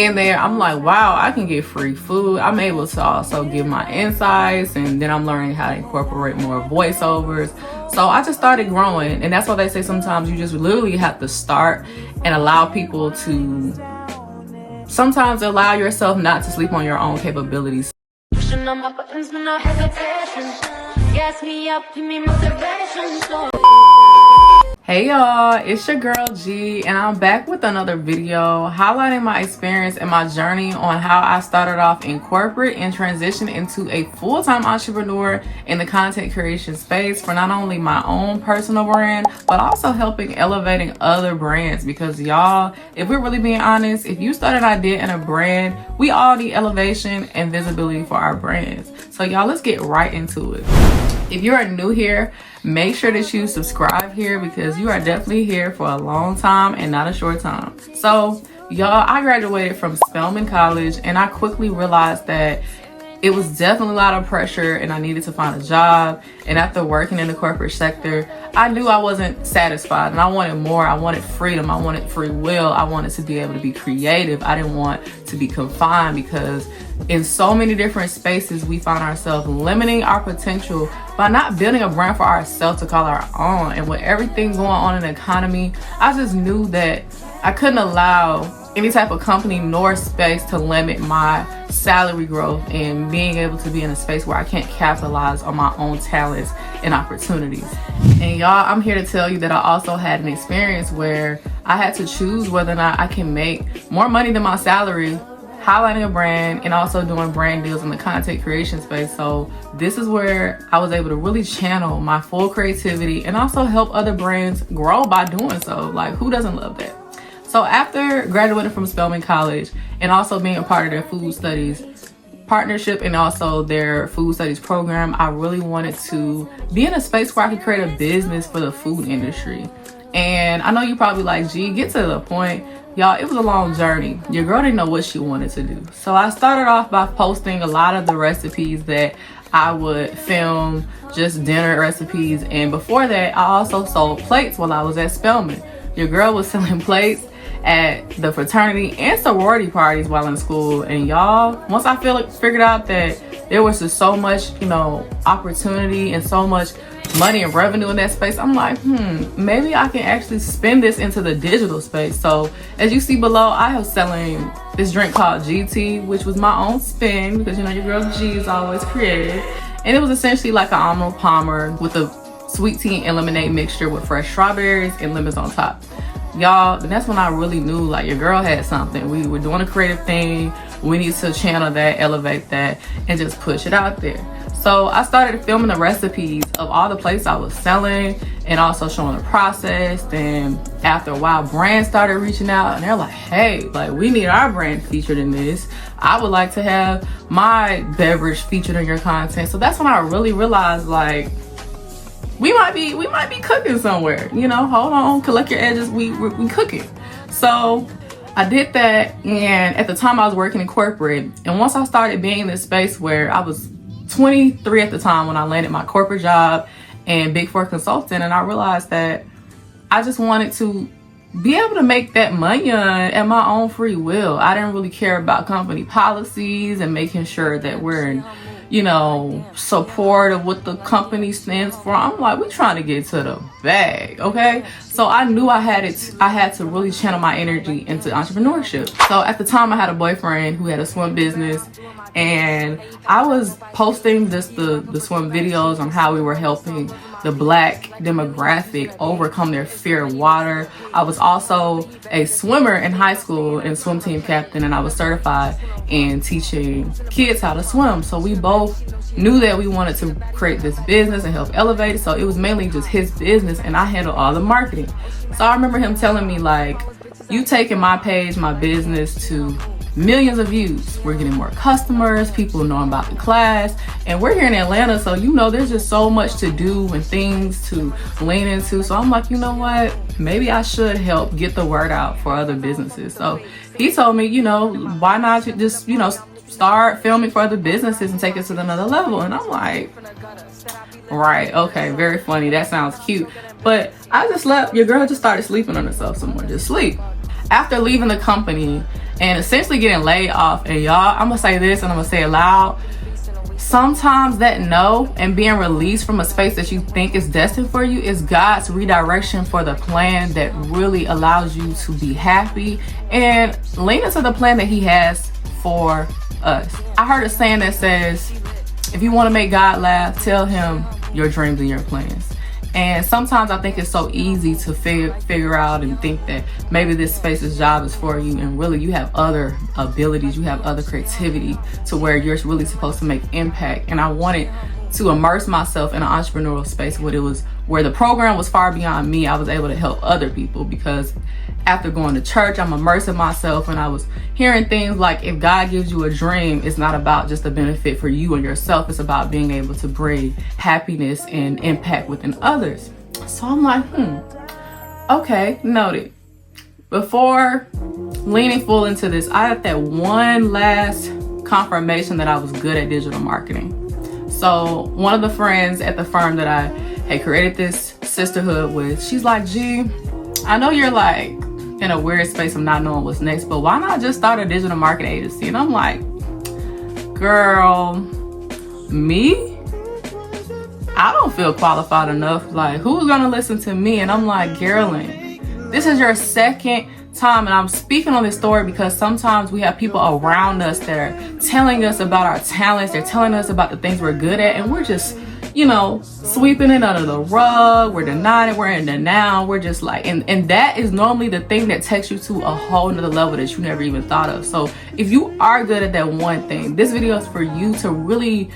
In there, I'm like, wow, I can get free food. I'm able to also give my insights, and then I'm learning how to incorporate more voiceovers. So I just started growing, and that's why they say sometimes you just literally have to start and allow people to sometimes allow yourself not to sleep on your own capabilities. Pushing on my buttons with no hesitation. Gas me up, give me motivation. Hey y'all, it's your girl G, and I'm back with another video highlighting my experience and my journey on how I started off in corporate and transitioned into a full-time entrepreneur in the content creation space for not only my own personal brand, but also helping elevating other brands. Because y'all, if we're really being honest, if you start an idea in a brand, we all need elevation and visibility for our brands. So y'all, let's get right into it. If you are new here, make sure that you subscribe here because you are definitely here for a long time and not a short time. So y'all, I graduated from Spelman College, and I quickly realized that it was definitely a lot of pressure and I needed to find a job. And after working in the corporate sector, I knew I wasn't satisfied and I wanted more. I wanted freedom. I wanted free will. I wanted to be able to be creative. I didn't want to be confined, because in so many different spaces we find ourselves limiting our potential by not building a brand for ourselves to call our own. And with everything going on in the economy, I just knew that I couldn't allow any type of company nor space to limit my salary growth and being able to be in a space where I can't capitalize on my own talents and opportunities. And y'all, I'm here to tell you that I also had an experience where I had to choose whether or not I can make more money than my salary highlighting a brand and also doing brand deals in the content creation space. So this is where I was able to really channel my full creativity and also help other brands grow by doing so. Like, who doesn't love that? So after graduating from Spelman College and also being a part of their food studies partnership and also their food studies program, I really wanted to be in a space where I could create a business for the food industry. And I know you probably like, G, get to the point. Y'all, it was a long journey. Your girl didn't know what she wanted to do. So I started off by posting a lot of the recipes that I would film, just dinner recipes. And before that, I also sold plates while I was at Spelman. Your girl was selling plates at the fraternity and sorority parties while in school. And y'all, once I figured out that there was just so much, opportunity and so much money and revenue in that space, I'm like, maybe I can actually spin this into the digital space. So as you see below, I was selling this drink called GT, which was my own spin because your girl G is always creative. And it was essentially like an Arnold Palmer with a sweet tea and lemonade mixture with fresh strawberries and lemons on top. Y'all, and that's when I really knew like your girl had something. We were doing a creative thing. We need to channel that, elevate that, and just push it out there. So I started filming the recipes of all the plates I was selling and also showing the process. And after a while, brands started reaching out and they're like, hey, like, we need our brand featured in this. I would like to have my beverage featured in your content. So that's when I really realized, like, we might be cooking somewhere, hold on, collect your edges, we cooking. So I did that, and at the time I was working in corporate, and once I started being in this space where I was 23 at the time when I landed my corporate job and Big Four consultant, and I realized that I just wanted to be able to make that money at my own free will. I didn't really care about company policies and making sure that we're in support of what the company stands for. I'm like, we're trying to get to the bag, okay? So I knew I had to really channel my energy into entrepreneurship. So at the time I had a boyfriend who had a swim business, and I was posting just the swim videos on how we were helping the Black demographic overcome their fear of water. I was also a swimmer in high school and swim team captain, and I was certified in teaching kids how to swim. So we both knew that we wanted to create this business and help elevate it. So it was mainly just his business and I handled all the marketing. So I remember him telling me, like, you taking my page, my business to millions of views. We're getting more customers, people knowing about the class, and we're here in Atlanta, so there's just so much to do and things to lean into. So I'm like, you know what, maybe I should help get the word out for other businesses. So he told me, why not just start filming for other businesses and take it to another level. And I'm like, right, okay, very funny, that sounds cute. But I just your girl just started sleeping on herself some more, just sleep. After leaving the company and essentially getting laid off. And y'all, I'm gonna say this and I'm gonna say it loud. Sometimes that no and being released from a space that you think is destined for you is God's redirection for the plan that really allows you to be happy and lean into the plan that he has for us. I heard a saying that says, if you want to make God laugh, tell him your dreams and your plans. And sometimes I think it's so easy to figure out and think that maybe this space's job is for you, and really you have other abilities, you have other creativity to where you're really supposed to make impact. And I wanted to immerse myself in an entrepreneurial space where the program was far beyond me. I was able to help other people because after going to church, I'm immersing myself, and I was hearing things like, if God gives you a dream, it's not about just a benefit for you and yourself. It's about being able to bring happiness and impact within others. So I'm like, okay, noted. Before leaning full into this, I had that one last confirmation that I was good at digital marketing. So one of the friends at the firm that I had created this sisterhood with, she's like, G, I know you're like in a weird space of not knowing what's next, but why not just start a digital marketing agency? And I'm like, girl, me? I don't feel qualified enough. Like, who's gonna listen to me? And I'm like, Geraldine, this is your second time, and I'm speaking on this story because sometimes we have people around us that are telling us about our talents. They're telling us about the things we're good at, and we're just, sweeping it under the rug. We're denying it. We're in denial. We're just like, and that is normally the thing that takes you to a whole nother level that you never even thought of. So if you are good at that one thing, this video is for you to really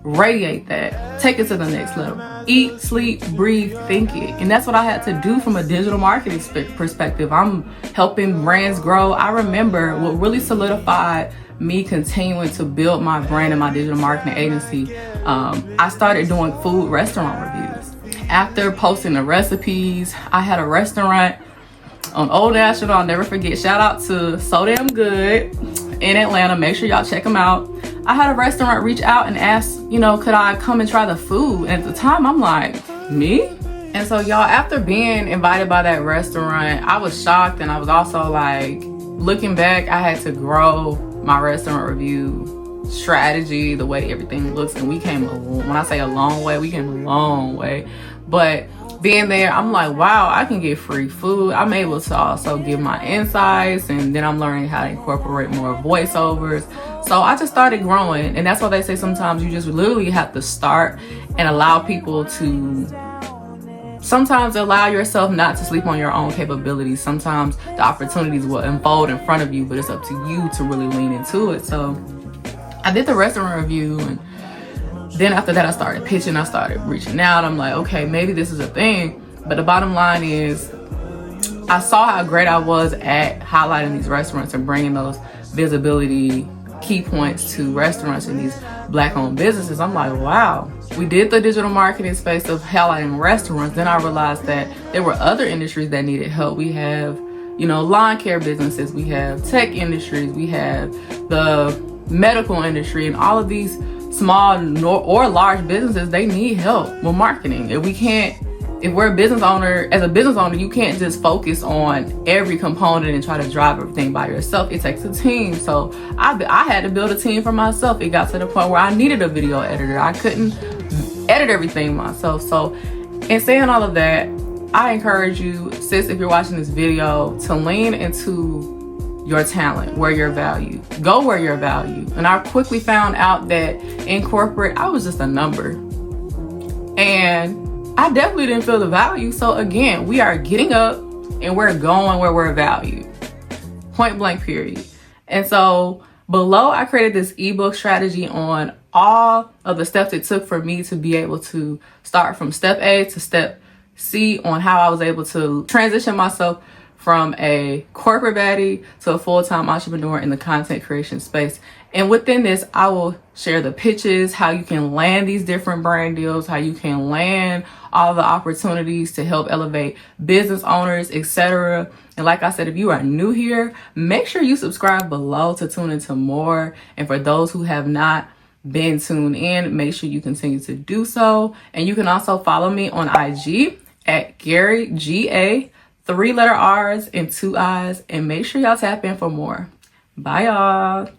radiate that, take it to the next level. Eat, sleep, breathe, think it. And that's what I had to do from a digital marketing perspective. I'm helping brands grow. I remember what really solidified me continuing to build my brand and my digital marketing agency. I started doing food restaurant reviews. After posting the recipes, I had a restaurant on Old National, I'll never forget. Shout out to So Damn Good in Atlanta. Make sure y'all check them out. I had a restaurant reach out and ask, could I come and try the food? And at the time, I'm like, me? And so y'all, after being invited by that restaurant, I was shocked, and I was also like, looking back, I had to grow my restaurant review strategy, the way everything looks, and we came when I say a long way, we came a long way. But being there, I'm like, wow, I can get free food. I'm able to also give my insights, and then I'm learning how to incorporate more voiceovers. So I just started growing, and that's why they say sometimes you just literally have to start and allow people to sometimes allow yourself not to sleep on your own capabilities. Sometimes the opportunities will unfold in front of you, but it's up to you to really lean into it. So I did the restaurant review, and then after that I started pitching, I started reaching out. I'm like, okay, maybe this is a thing. But the bottom line is, I saw how great I was at highlighting these restaurants and bringing those visibility key points to restaurants and these Black-owned businesses. I'm like, wow. We did the digital marketing space of highlighting restaurants. Then I realized that there were other industries that needed help. We have, lawn care businesses. We have tech industries. We have the medical industry, and all of these small or large businesses, they need help with marketing. If we're a business owner, as a business owner, you can't just focus on every component and try to drive everything by yourself. It takes a team. So I had to build a team for myself. It got to the point where I needed a video editor. I couldn't edit everything myself. So in saying all of that, I encourage you, sis, if you're watching this video, to lean into your talent, where you're valued. Go where you're valued. And I quickly found out that in corporate, I was just a number. And I definitely didn't feel the value. So again, we are getting up and we're going where we're valued. Point blank, period. And so below, I created this ebook strategy on all of the steps it took for me to be able to start from step A to step C on how I was able to transition myself from a corporate baddie to a full-time entrepreneur in the content creation space. And within this, I will share the pitches, how you can land these different brand deals, how you can land all the opportunities to help elevate business owners, etc. And like I said, if you are new here, make sure you subscribe below to tune into more. And for those who have not been tuned in, make sure you continue to do so. And you can also follow me on IG at Gary, G-A, 3 letter R's and 2 I's. And make sure y'all tap in for more. Bye, y'all.